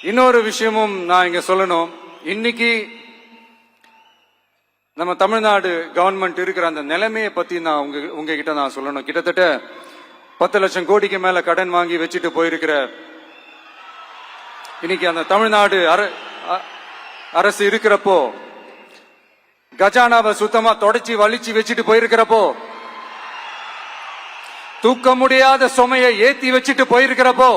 இன்னொரு விஷயமும் நான் இங்க சொல்லணும். இன்னைக்கு நம்ம தமிழ்நாடு கவர்மெண்ட் இருக்கிற அந்த நிலைமையை பத்தி நான் உங்ககிட்ட நான் சொல்லணும். கிட்டத்தட்ட 10 லட்சம் கோடிக்கு மேல கடன் வாங்கி வச்சுட்டு போயிருக்கிற இன்னைக்கு அந்த தமிழ்நாடு அரசு இருக்கிறப்போ, கஜானாவை சுத்தமா தொடச்சி வலிச்சு வச்சுட்டு போயிருக்கிறப்போ, தூக்க முடியாத சுமையை ஏத்தி வச்சுட்டு போயிருக்கிறப்போ,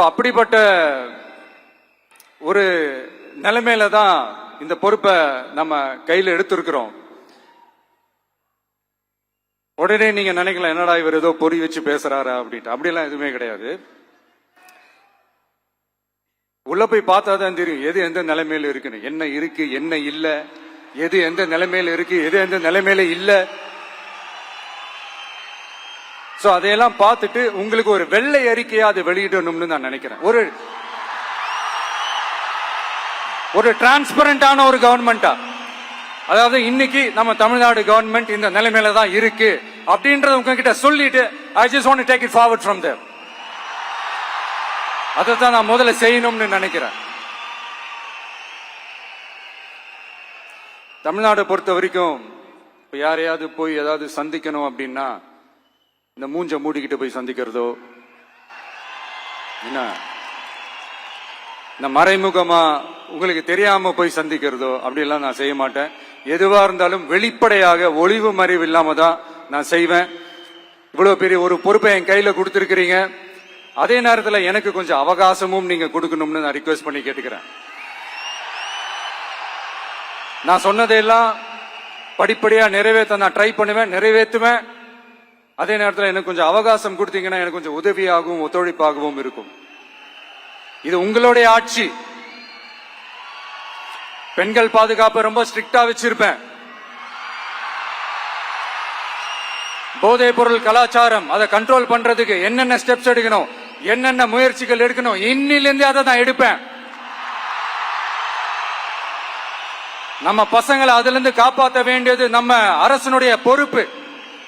அப்படிப்பட்ட ஒரு நிலைமையில தான் இந்த பொறுப்பை நம்ம கையில் எடுத்திருக்கிறோம். உடனே நீங்க நினைக்கலாம், என்னடா இவர் ஏதோ பொறி வச்சு பேசுறாரா அப்படின்ட்டு. அப்படிலாம் எதுவுமே கிடையாது. உள்ள போய் பார்த்தா தான் தெரியும் எது எந்த நிலைமையில இருக்குன்னு, என்ன இருக்கு என்ன இல்ல, எது எந்த நிலைமையில இருக்கு எது எந்த நிலைமையில இல்ல. சோ அதையெல்லாம் பார்த்துட்டு உங்களுக்கு ஒரு வெள்ளை அறிக்கையா அதை வெளியிடணும்னு நான் நினைக்கிறேன். ஒரு டிரான்ஸ்பரண்டான ஒரு கவர்மெண்டா, அதாவது இன்னைக்கு நம்ம தமிழ்நாடு கவர்மெண்ட் இந்த நிலைமையில தான் இருக்கு அப்படின்றத உங்ககிட்ட சொல்லிட்டு I just want to take it forward from there. அதைத்தான் நான் முதல்ல செய்யணும்னு நினைக்கிறேன். தமிழ்நாடு பொறுத்த வரைக்கும் இப்ப யாரையாவது போய் ஏதாவது சந்திக்கணும் அப்படின்னா இந்த மூஞ்ச மூடிக்கிட்டு போய் சந்திக்கிறதோ, என்ன இந்த மறைமுகமா உங்களுக்கு தெரியாம போய் சந்திக்கிறதோ அப்படியெல்லாம் நான் செய்ய மாட்டேன். எதுவா இருந்தாலும் வெளிப்படையாக ஒளிவு மறைவு இல்லாம தான் நான் செய்வேன். இவ்வளவு பெரிய ஒரு பொறுப்பை என் கையில கொடுத்திருக்கிறீங்க. அதே நேரத்தில் எனக்கு கொஞ்சம் அவகாசமும் நீங்க கொடுக்கணும்னு நான் ரிக்வெஸ்ட் பண்ணி கேட்டுக்கிறேன். நான் சொன்னதையெல்லாம் படிப்படியா நிறைவேற்ற நான் ட்ரை பண்ணுவேன், நிறைவேற்றுவேன். அதே நேரத்தில் எனக்கு கொஞ்சம் அவகாசம் கொடுத்தீங்கன்னா எனக்கு கொஞ்சம் உதவியாகவும் ஒத்துழைப்பாகவும் இருக்கும். இது உங்களுடைய ஆட்சி. பெண்கள் பாதுகாப்பை ரொம்ப ஸ்ட்ரிக்டா வச்சிருப்பேன். போதைப் பொருள் கலாச்சாரம் அதை கண்ட்ரோல் பண்றதுக்கு என்னென்ன ஸ்டெப்ஸ் எடுக்கணும், என்னென்ன முயற்சிகள் எடுக்கணும், இன்னிலிருந்து அதை நான் எடுப்பேன். நம்ம பசங்களை அதுல இருந்து காப்பாற்ற வேண்டியது நம்ம அரசனுடைய பொறுப்பு.